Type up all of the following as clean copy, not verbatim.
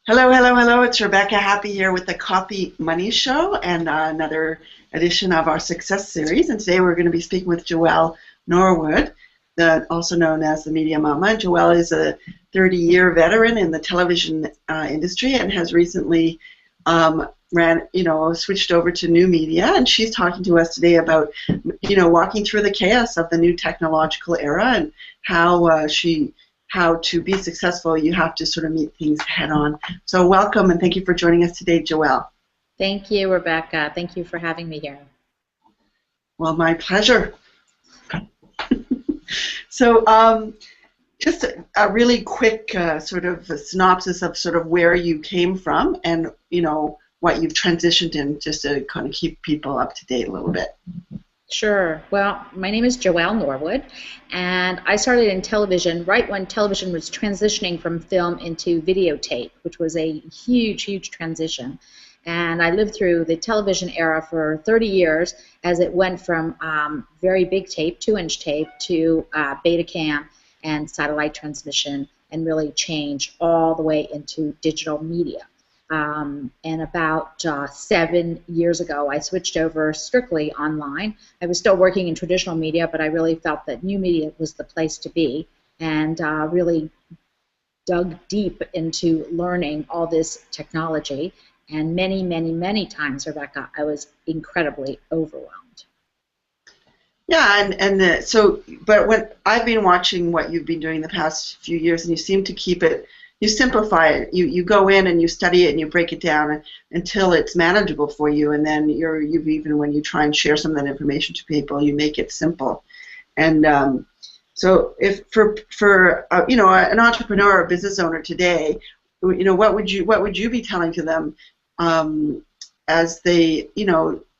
Hello, hello, hello. It's Rebecca Happy here with the Coffee Money Show and another edition of our Success Series. And today we're going to be speaking with Joelle Norwood, also known as the Media Mama. Joelle is a 30-year veteran in the television industry and has recently switched over to new media. And she's talking to us today about, walking through the chaos of the new technological era and how to be successful, you have to sort of meet things head on. So welcome and thank you for joining us today, Joelle. Thank you, Rebecca. Thank you for having me here. Well, my pleasure. So just a really quick sort of a synopsis of sort of where you came from and, what you've transitioned in, just to kind of keep people up to date a little bit. Sure. Well, my name is Joelle Norwood, and I started in television right when television was transitioning from film into videotape, which was a huge, huge transition. And I lived through the television era for 30 years as it went from very big tape, 2-inch tape, to Betacam and satellite transmission, and really changed all the way into digital media. And about 7 years ago, I switched over strictly online. I was still working in traditional media, but I really felt that new media was the place to be, and really dug deep into learning all this technology. And many, many, many times, Rebecca, I was incredibly overwhelmed. Yeah, but when I've been watching what you've been doing the past few years, and you seem to keep it. You simplify it. You go in and you study it and you break it down until it's manageable for you, and then even when you try and share some of that information to people, you make it simple. And so, if for an entrepreneur or business owner today, what would you be telling to them as they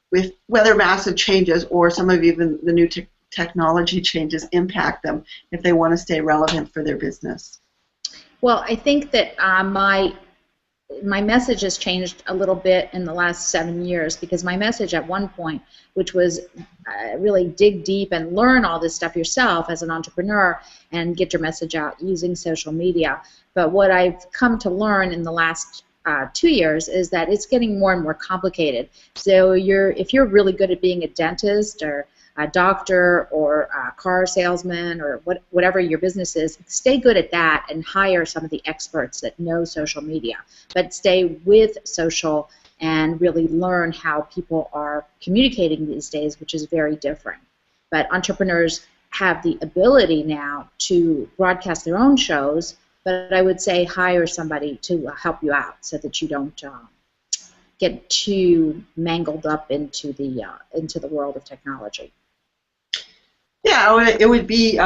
with whether massive changes or some of even the new technology changes impact them if they want to stay relevant for their business? Well, I think that my message has changed a little bit in the last 7 years, because my message at one point, which was really dig deep and learn all this stuff yourself as an entrepreneur and get your message out using social media. But what I've come to learn in the last 2 years is that it's getting more and more complicated. So if you're really good at being a dentist or a doctor or a car salesman or whatever your business is, stay good at that and hire some of the experts that know social media. But stay with social and really learn how people are communicating these days, which is very different. But entrepreneurs have the ability now to broadcast their own shows, but I would say hire somebody to help you out so that you don't get too mangled up into the world of technology. Yeah, it would be.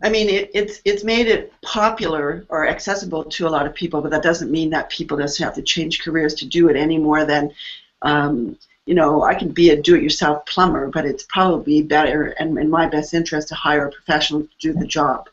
It's made it popular or accessible to a lot of people, but that doesn't mean that people just have to change careers to do it any more than, I can be a do-it-yourself plumber, but it's probably better and in my best interest to hire a professional to do the job.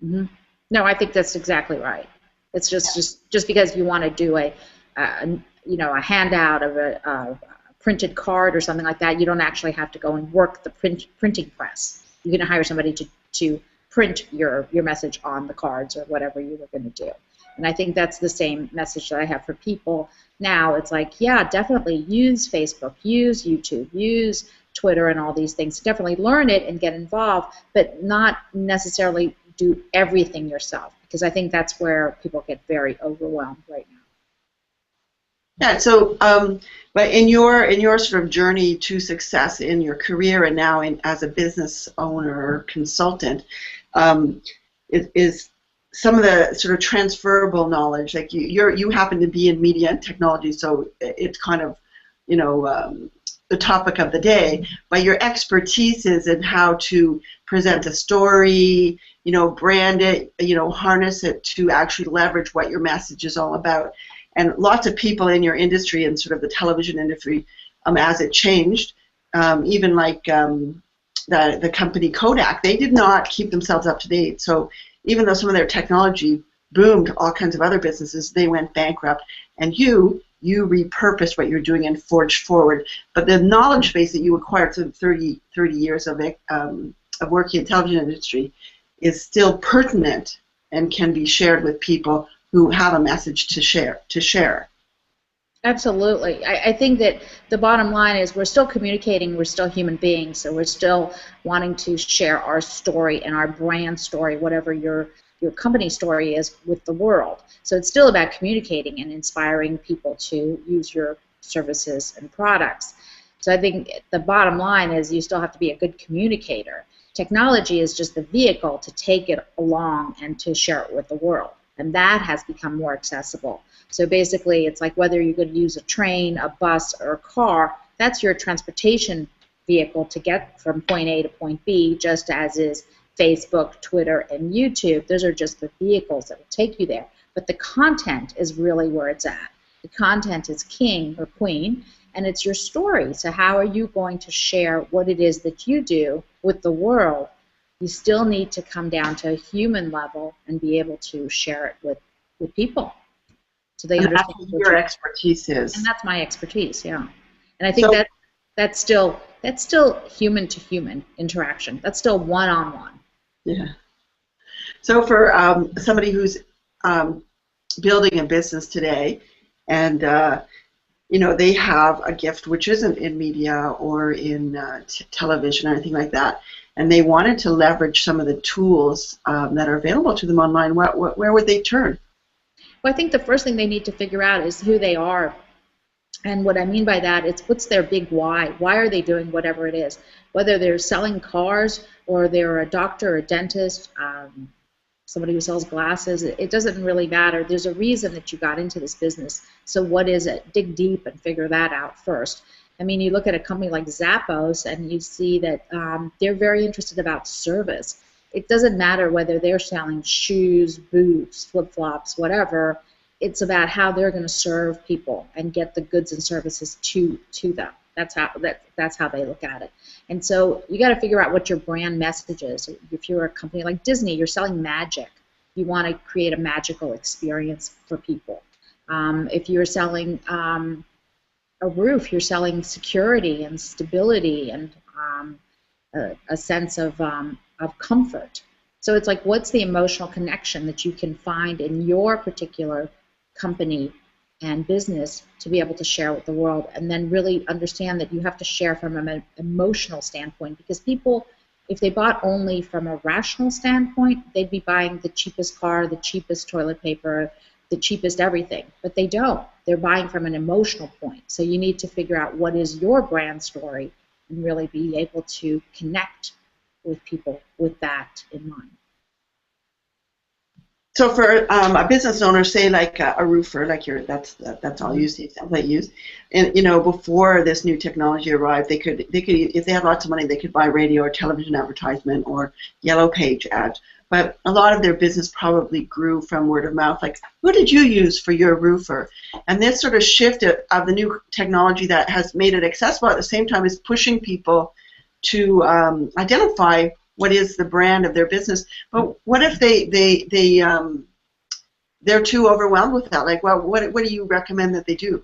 Mm-hmm. No, I think that's exactly right. It's just because you want to do a handout of a printed card or something like that, you don't actually have to go and work the printing press. You can hire somebody to print your message on the cards or whatever you were going to do. And I think that's the same message that I have for people now. It's like, yeah, definitely use Facebook, use YouTube, use Twitter and all these things. Definitely learn it and get involved, but not necessarily do everything yourself, because I think that's where people get very overwhelmed right now. Yeah. So, but in your sort of journey to success in your career and now as a business owner or consultant, is some of the sort of transferable knowledge, like you happen to be in media and technology, so it's kind of the topic of the day. But your expertise is in how to present a story, brand it, harness it to actually leverage what your message is all about. And lots of people in your industry and sort of the television industry, as it changed, even like the company Kodak, they did not keep themselves up to date. So even though some of their technology boomed, all kinds of other businesses, they went bankrupt. And you repurposed what you're doing and forged forward. But the knowledge base that you acquired through 30 years of working in the television industry is still pertinent and can be shared with people who have a message to share. Absolutely. I think that the bottom line is we're still communicating, we're still human beings, so we're still wanting to share our story and our brand story, whatever your company story is, with the world. So it's still about communicating and inspiring people to use your services and products. So I think the bottom line is you still have to be a good communicator. Technology is just the vehicle to take it along and to share it with the world, and that has become more accessible. So basically, it's like whether you're going to use a train, a bus, or a car, that's your transportation vehicle to get from point A to point B, just as is Facebook, Twitter, and YouTube. Those are just the vehicles that will take you there. But the content is really where it's at. The content is king or queen, and it's your story. So how are you going to share what it is that you do with the world? You still need to come down to a human level and be able to share it with people. So they understand that's what your expertise is. And that's my expertise, yeah. And I think so, that's still human to human interaction. That's still one-on-one. Yeah. So for somebody who's building a business today, and they have a gift which isn't in media or in television or anything like that, and they wanted to leverage some of the tools that are available to them online, where would they turn? Well, I think the first thing they need to figure out is who they are. And what I mean by that is what's their big why? Why are they doing whatever it is? Whether they're selling cars or they're a doctor or a dentist, somebody who sells glasses, it doesn't really matter. There's a reason that you got into this business. So what is it? Dig deep and figure that out first. I mean, you look at a company like Zappos and you see that they're very interested about service. It doesn't matter whether they're selling shoes, boots, flip-flops, whatever. It's about how they're going to serve people and get the goods and services to them. That's how they look at it. And so you got to figure out what your brand message is. If you're a company like Disney, you're selling magic. You want to create a magical experience for people. If you're selling a roof, you're selling security and stability and a sense of comfort. So it's like, what's the emotional connection that you can find in your particular company and business to be able to share with the world, and then really understand that you have to share from an emotional standpoint, because people, if they bought only from a rational standpoint, they'd be buying the cheapest car, the cheapest toilet paper, the cheapest everything, but they don't. They're buying from an emotional point. So you need to figure out what is your brand story and really be able to connect with people with that in mind. So for a business owner, say like a roofer, like that's all use the example I use, and before this new technology arrived, they could if they had lots of money, they could buy radio or television advertisement or yellow page ads. But a lot of their business probably grew from word of mouth. Like, who did you use for your roofer? And this sort of shift of the new technology that has made it accessible at the same time is pushing people to identify what is the brand of their business. But what if they're too overwhelmed with that? Like, well, what do you recommend that they do?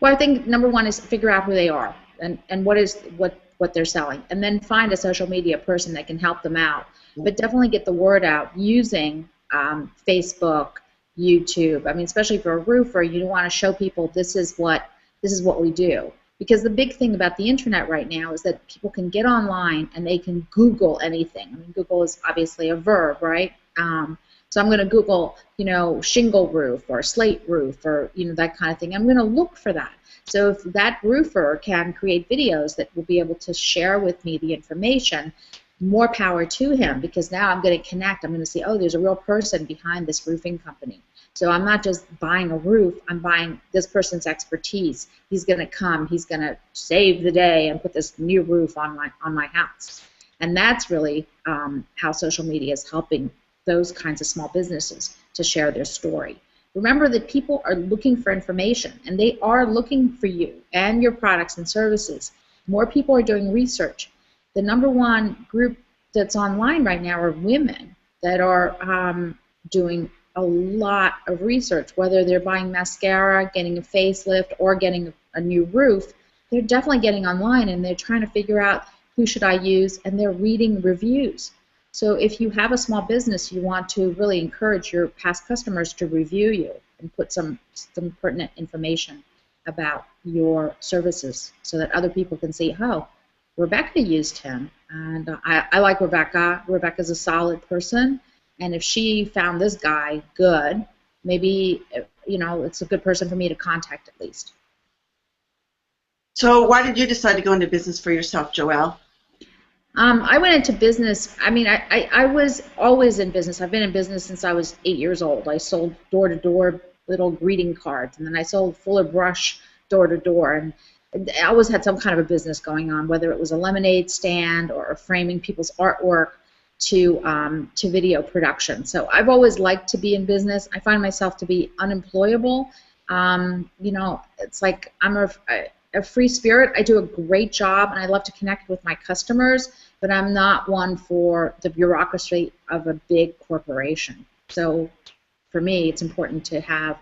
Well, I think number one is figure out who they are and what they're selling, and then find a social media person that can help them out. But definitely get the word out using Facebook, YouTube. I mean, especially for a roofer, you want to show people this is what we do. Because the big thing about the internet right now is that people can get online and they can Google anything. I mean, Google is obviously a verb, right? So I'm going to Google, shingle roof or slate roof or, that kind of thing. I'm going to look for that. So if that roofer can create videos that will be able to share with me the information, more power to him, because now I'm going to connect. I'm going to see, oh, there's a real person behind this roofing company. So I'm not just buying a roof, I'm buying this person's expertise. He's going to come, he's going to save the day and put this new roof on my house. And that's really how social media is helping those kinds of small businesses to share their story. Remember that people are looking for information, and they are looking for you and your products and services. More people are doing research. The number one group that's online right now are women that are doing a lot of research, whether they're buying mascara, getting a facelift, or getting a new roof. They're definitely getting online and they're trying to figure out who should I use, and they're reading reviews. So if you have a small business, you want to really encourage your past customers to review you and put some pertinent information about your services so that other people can see, oh, Rebecca used him, and I like Rebecca. Rebecca's a solid person, and if she found this guy good, maybe it's a good person for me to contact at least. So why did you decide to go into business for yourself, Joelle? I went into business. I mean, I was always in business. I've been in business since I was 8 years old. I sold door-to-door little greeting cards, and then I sold Fuller Brush door-to-door, and I always had some kind of a business going on, whether it was a lemonade stand or framing people's artwork to video production. So I've always liked to be in business. I find myself to be unemployable. It's like I'm a free spirit. I do a great job, and I love to connect with my customers, but I'm not one for the bureaucracy of a big corporation. So for me, it's important to have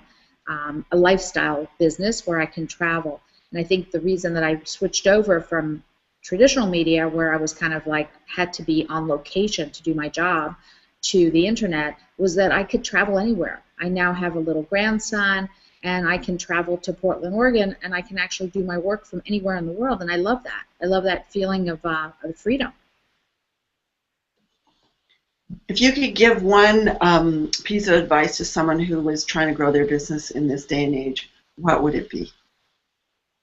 a lifestyle business where I can travel. And I think the reason that I switched over from traditional media, where I was kind of like had to be on location to do my job, to the internet, was that I could travel anywhere. I now have a little grandson, and I can travel to Portland, Oregon, and I can actually do my work from anywhere in the world, and I love that. I love that feeling of freedom. If you could give one piece of advice to someone who was trying to grow their business in this day and age, what would it be?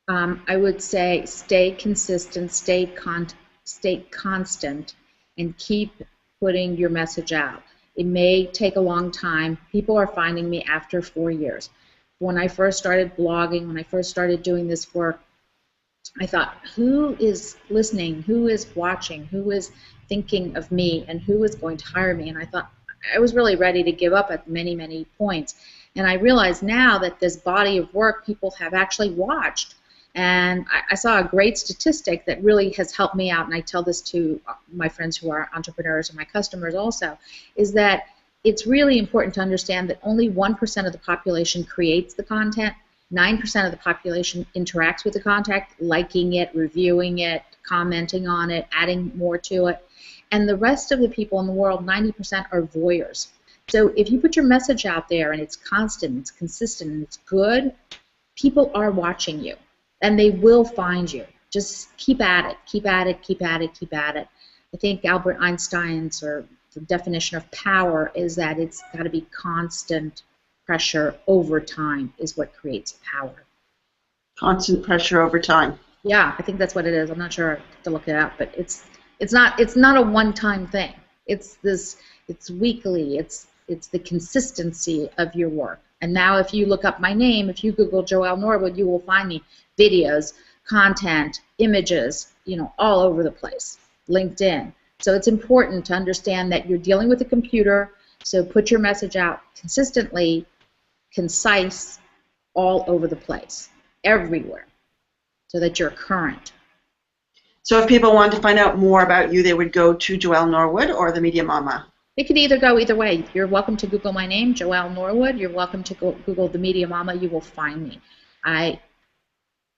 I would say stay consistent, stay constant, and keep putting your message out. It may take a long time. People are finding me after 4 years. When I first started blogging, when I first started doing this work, I thought, who is listening? Who is watching? Who is thinking of me? And who is going to hire me? And I thought, I was really ready to give up at many, many points. And I realize now that this body of work people have actually watched. And I saw a great statistic that really has helped me out, and I tell this to my friends who are entrepreneurs and my customers also, is that it's really important to understand that only 1% of the population creates the content, 9% of the population interacts with the content, liking it, reviewing it, commenting on it, adding more to it, and the rest of the people in the world, 90%, are voyeurs. So if you put your message out there and it's constant, it's consistent, and it's good, people are watching you. And they will find you. Just keep at it, keep at it, keep at it, keep at it. I think Albert Einstein's the definition of power is that it's got to be constant pressure over time is what creates power. Constant pressure over time. Yeah, I think that's what it is. I'm not sure. I have to look it up, but it's not a one-time thing. It's weekly. It's the consistency of your work. And now if you look up my name, if you Google Joelle Norwood, you will find me videos, content, images, all over the place, LinkedIn. So it's important to understand that you're dealing with a computer, so put your message out consistently, concise, all over the place, everywhere, so that you're current. So if people wanted to find out more about you, they would go to Joelle Norwood or the Media Mama? It could either go either way. You're welcome to Google my name, Joelle Norwood. You're welcome to Google the Media Mama. You will find me. I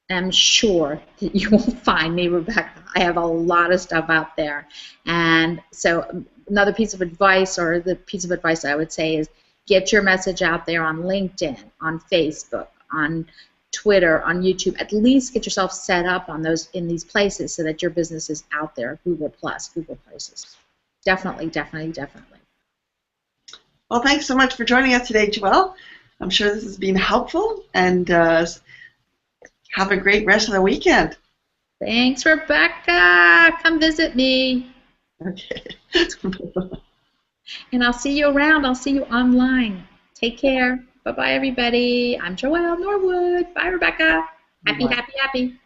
am sure that you will find me, Rebecca. I have a lot of stuff out there. And so another piece of advice, or the piece of advice I would say, is get your message out there on LinkedIn, on Facebook, on Twitter, on YouTube. At least get yourself set up on in these places so that your business is out there. Google Places. Definitely, definitely, definitely. Well, thanks so much for joining us today, Joelle. I'm sure this has been helpful, and have a great rest of the weekend. Thanks, Rebecca. Come visit me. Okay. And I'll see you around. I'll see you online. Take care. Bye-bye, everybody. I'm Joelle Norwood. Bye, Rebecca. Happy, Bye. happy, happy.